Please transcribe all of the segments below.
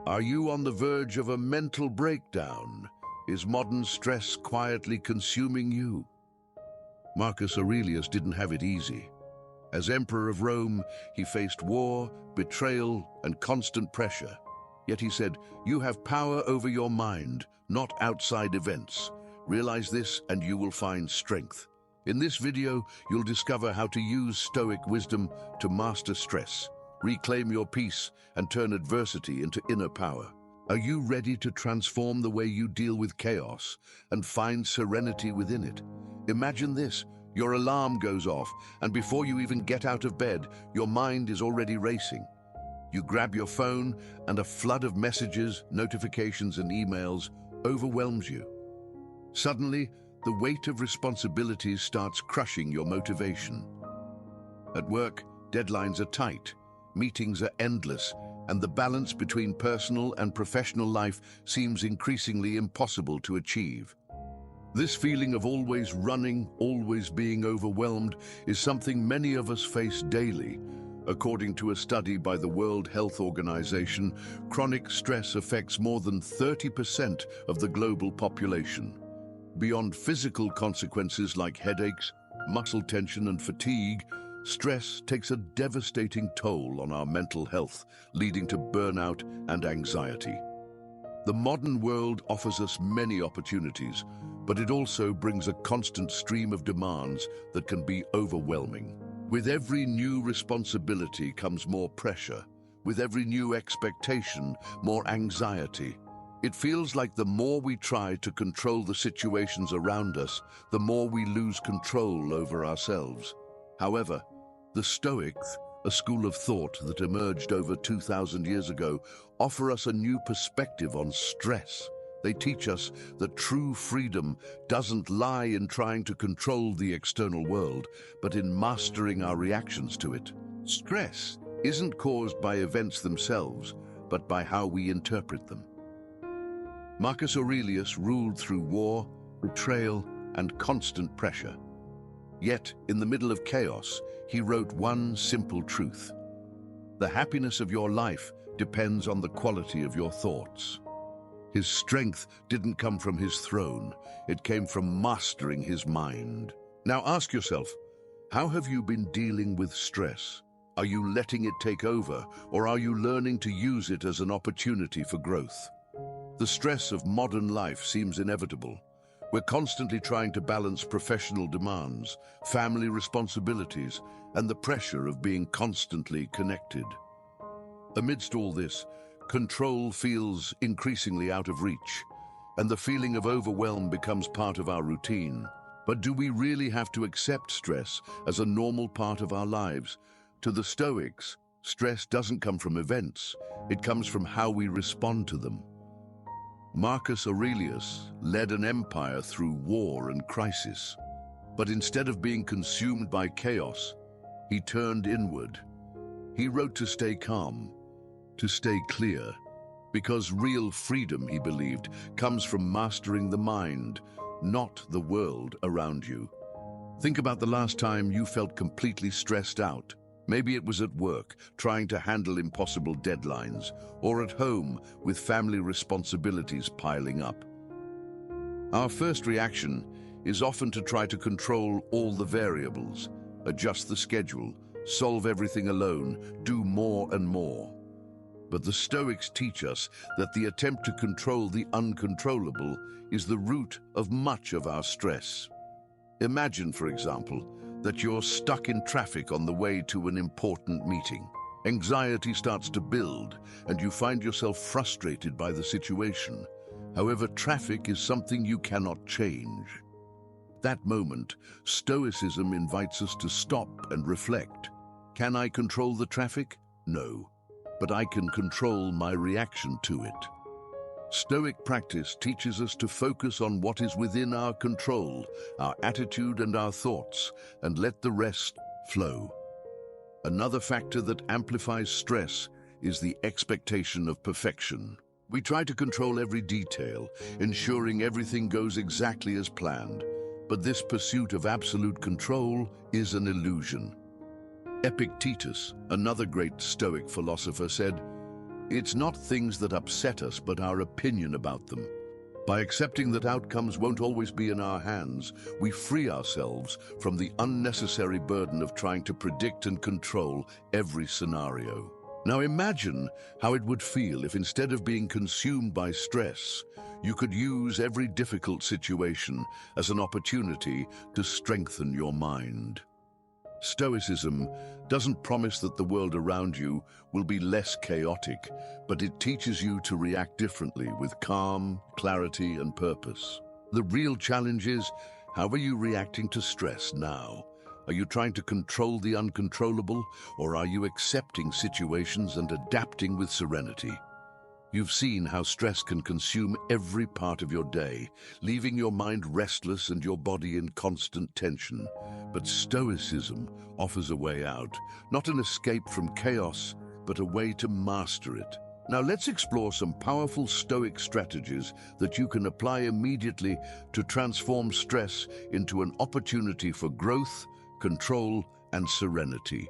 Are you on the verge of a mental breakdown? Is modern stress quietly consuming you? Marcus Aurelius didn't have it easy. As Emperor of Rome, he faced war, betrayal, and constant pressure. Yet he said, "You have power over your mind, not outside events. Realize this and you will find strength." In this video, you'll discover how to use Stoic wisdom to master stress, reclaim your peace, and turn adversity into inner power. Are you ready to transform the way you deal with chaos and find serenity within it? Imagine this. Your alarm goes off, and before you even get out of bed, your mind is already racing. You grab your phone, and a flood of messages, notifications, and emails overwhelms you. Suddenly, the weight of responsibilities starts crushing your motivation. At work, deadlines are tight, meetings are endless, and the balance between personal and professional life seems increasingly impossible to achieve. This feeling of always running, always being overwhelmed, is something many of us face daily. According to a study by the World Health Organization, chronic stress affects more than 30% of the global population. Beyond physical consequences like headaches, muscle tension, and fatigue, stress takes a devastating toll on our mental health, leading to burnout and anxiety. The modern world offers us many opportunities, but it also brings a constant stream of demands that can be overwhelming. With every new responsibility comes more pressure. With every new expectation, more anxiety. It feels like the more we try to control the situations around us, the more we lose control over ourselves. However, the Stoics, a school of thought that emerged over 2,000 years ago, offer us a new perspective on stress. They teach us that true freedom doesn't lie in trying to control the external world, but in mastering our reactions to it. Stress isn't caused by events themselves, but by how we interpret them. Marcus Aurelius ruled through war, betrayal, and constant pressure. Yet, in the middle of chaos, he wrote one simple truth: the happiness of your life depends on the quality of your thoughts. His strength didn't come from his throne, it came from mastering his mind. Now ask yourself, how have you been dealing with stress? Are you letting it take over, or are you learning to use it as an opportunity for growth? The stress of modern life seems inevitable. We're constantly trying to balance professional demands, family responsibilities, and the pressure of being constantly connected. Amidst all this, control feels increasingly out of reach, and the feeling of overwhelm becomes part of our routine. But do we really have to accept stress as a normal part of our lives? To the Stoics, stress doesn't come from events, it comes from how we respond to them. Marcus Aurelius led an empire through war and crisis, but instead of being consumed by chaos, he turned inward. He wrote to stay calm, to stay clear, because real freedom, he believed, comes from mastering the mind, not the world around you. Think about the last time you felt completely stressed out. Maybe it was at work, trying to handle impossible deadlines, or at home, with family responsibilities piling up. Our first reaction is often to try to control all the variables, adjust the schedule, solve everything alone, do more and more. But the Stoics teach us that the attempt to control the uncontrollable is the root of much of our stress. Imagine, for example, that you're stuck in traffic on the way to an important meeting. Anxiety starts to build, and you find yourself frustrated by the situation. However, traffic is something you cannot change. That moment, Stoicism invites us to stop and reflect. Can I control the traffic? No. But I can control my reaction to it. Stoic practice teaches us to focus on what is within our control, our attitude and our thoughts, and let the rest flow. Another factor that amplifies stress is the expectation of perfection. We try to control every detail, ensuring everything goes exactly as planned. But this pursuit of absolute control is an illusion. Epictetus, another great Stoic philosopher, said, It's not things that upset us, but our opinion about them. By accepting that outcomes won't always be in our hands, we free ourselves from the unnecessary burden of trying to predict and control every scenario. Now imagine how it would feel if, instead of being consumed by stress, you could use every difficult situation as an opportunity to strengthen your mind. Stoicism doesn't promise that the world around you will be less chaotic, but it teaches you to react differently with calm, clarity, and purpose. The real challenge is, how are you reacting to stress now? Are you trying to control the uncontrollable, or are you accepting situations and adapting with serenity? You've seen how stress can consume every part of your day, leaving your mind restless and your body in constant tension. But Stoicism offers a way out, not an escape from chaos, but a way to master it. Now let's explore some powerful Stoic strategies that you can apply immediately to transform stress into an opportunity for growth, control, and serenity.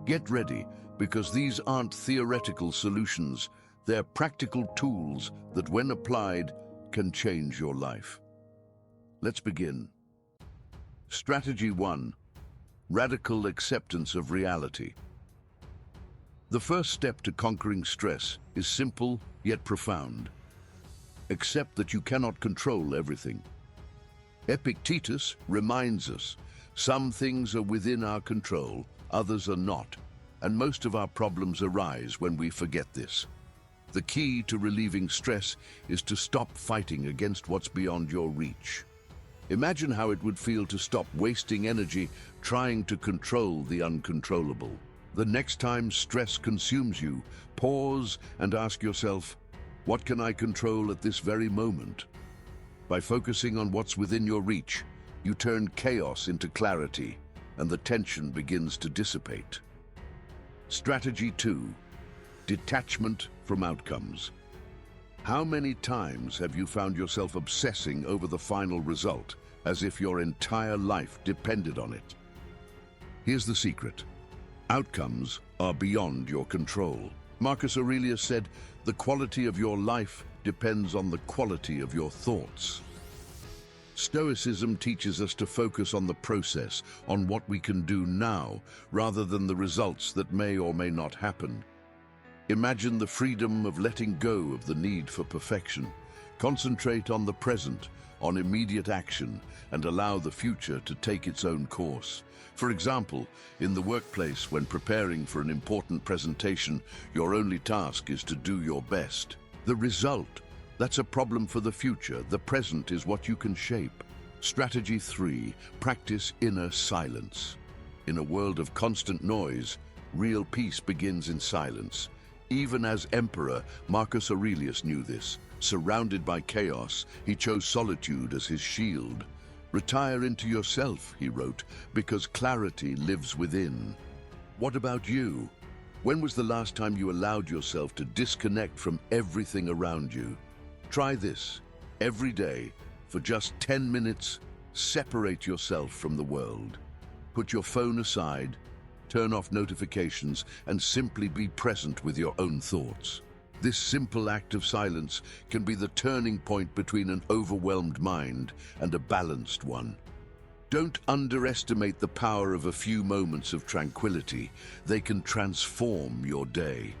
Get ready, because these aren't theoretical solutions. They're practical tools that, when applied, can change your life. Let's begin. Strategy 1. Radical acceptance of reality. The first step to conquering stress is simple yet profound. Accept that you cannot control everything. Epictetus reminds us, some things are within our control, others are not, and most of our problems arise when we forget this. The key to relieving stress is to stop fighting against what's beyond your reach. Imagine how it would feel to stop wasting energy trying to control the uncontrollable. The next time stress consumes you, pause and ask yourself, what can I control at this very moment? By focusing on what's within your reach, you turn chaos into clarity, and the tension begins to dissipate. Strategy 2. Detachment from outcomes. How many times have you found yourself obsessing over the final result, as if your entire life depended on it? Here's the secret. Outcomes are beyond your control. Marcus Aurelius said, "The quality of your life depends on the quality of your thoughts." Stoicism teaches us to focus on the process, on what we can do now, rather than the results that may or may not happen. Imagine the freedom of letting go of the need for perfection. Concentrate on the present, on immediate action, and allow the future to take its own course. For example, in the workplace, when preparing for an important presentation, your only task is to do your best. The result, that's a problem for the future. The present is what you can shape. Strategy 3. Practice inner silence. In a world of constant noise, real peace begins in silence. Even as emperor, Marcus Aurelius knew this. Surrounded by chaos, he chose solitude as his shield. "Retire into yourself," he wrote, "because clarity lives within." What about you? When was the last time you allowed yourself to disconnect from everything around you? Try this. Every day, for just 10 minutes, separate yourself from the world. Put your phone aside, turn off notifications, and simply be present with your own thoughts. This simple act of silence can be the turning point between an overwhelmed mind and a balanced one. Don't underestimate the power of a few moments of tranquility. They can transform your day.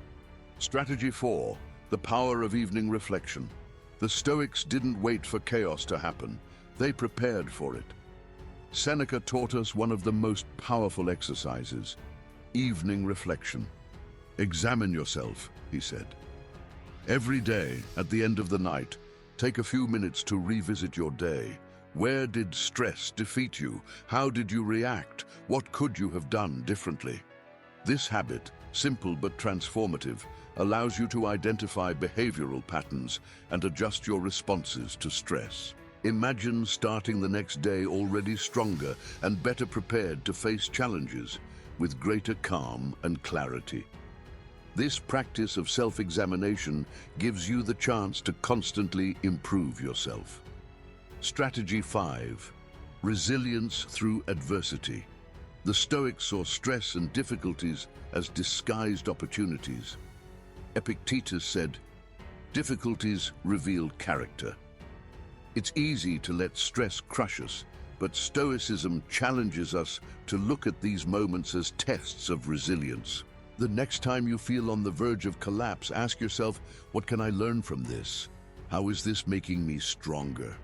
Strategy 4. The power of evening reflection. The Stoics didn't wait for chaos to happen. They prepared for it. Seneca taught us one of the most powerful exercises, evening reflection. "Examine yourself," he said. Every day, at the end of the night, take a few minutes to revisit your day. Where did stress defeat you? How did you react? What could you have done differently? This habit, simple but transformative, allows you to identify behavioral patterns and adjust your responses to stress. Imagine starting the next day already stronger and better prepared to face challenges with greater calm and clarity. This practice of self-examination gives you the chance to constantly improve yourself. Strategy 5. Resilience through adversity. The Stoics saw stress and difficulties as disguised opportunities. Epictetus said, "Difficulties reveal character." It's easy to let stress crush us, but Stoicism challenges us to look at these moments as tests of resilience. The next time you feel on the verge of collapse, ask yourself, what can I learn from this? How is this making me stronger?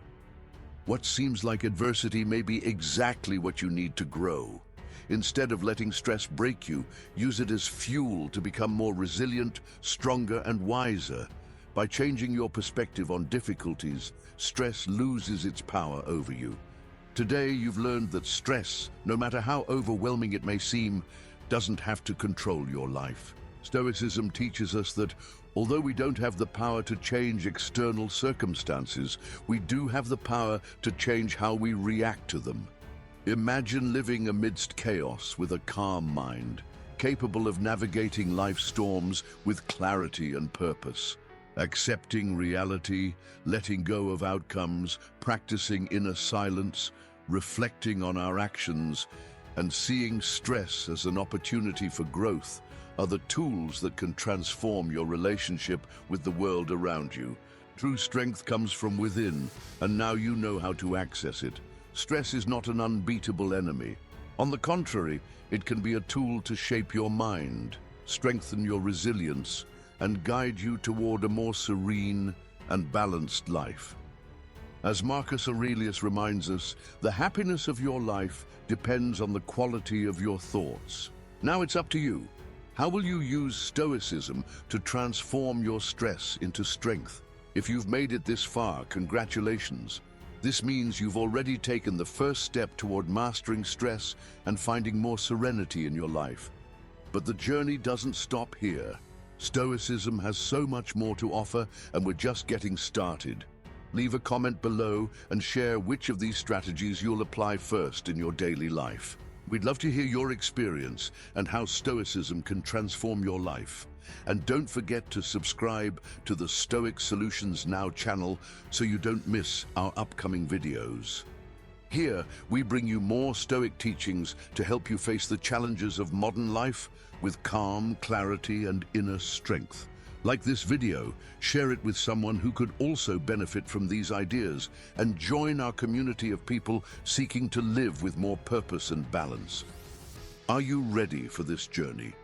What seems like adversity may be exactly what you need to grow. Instead of letting stress break you, use it as fuel to become more resilient, stronger, and wiser. By changing your perspective on difficulties, stress loses its power over you. Today, you've learned that stress, no matter how overwhelming it may seem, doesn't have to control your life. Stoicism teaches us that although we don't have the power to change external circumstances, we do have the power to change how we react to them. Imagine living amidst chaos with a calm mind, capable of navigating life's storms with clarity and purpose. Accepting reality, letting go of outcomes, practicing inner silence, reflecting on our actions, and seeing stress as an opportunity for growth are the tools that can transform your relationship with the world around you. True strength comes from within, and now you know how to access it. Stress is not an unbeatable enemy. On the contrary, it can be a tool to shape your mind, strengthen your resilience, and guide you toward a more serene and balanced life. As Marcus Aurelius reminds us, the happiness of your life depends on the quality of your thoughts. Now it's up to you. How will you use Stoicism to transform your stress into strength? If you've made it this far, congratulations. This means you've already taken the first step toward mastering stress and finding more serenity in your life. But the journey doesn't stop here. Stoicism has so much more to offer, and we're just getting started. Leave a comment below and share which of these strategies you'll apply first in your daily life. We'd love to hear your experience and how Stoicism can transform your life. And don't forget to subscribe to the Stoic Solutions Now channel so you don't miss our upcoming videos. Here, we bring you more Stoic teachings to help you face the challenges of modern life with calm, clarity, and inner strength. Like this video, share it with someone who could also benefit from these ideas and join our community of people seeking to live with more purpose and balance. Are you ready for this journey?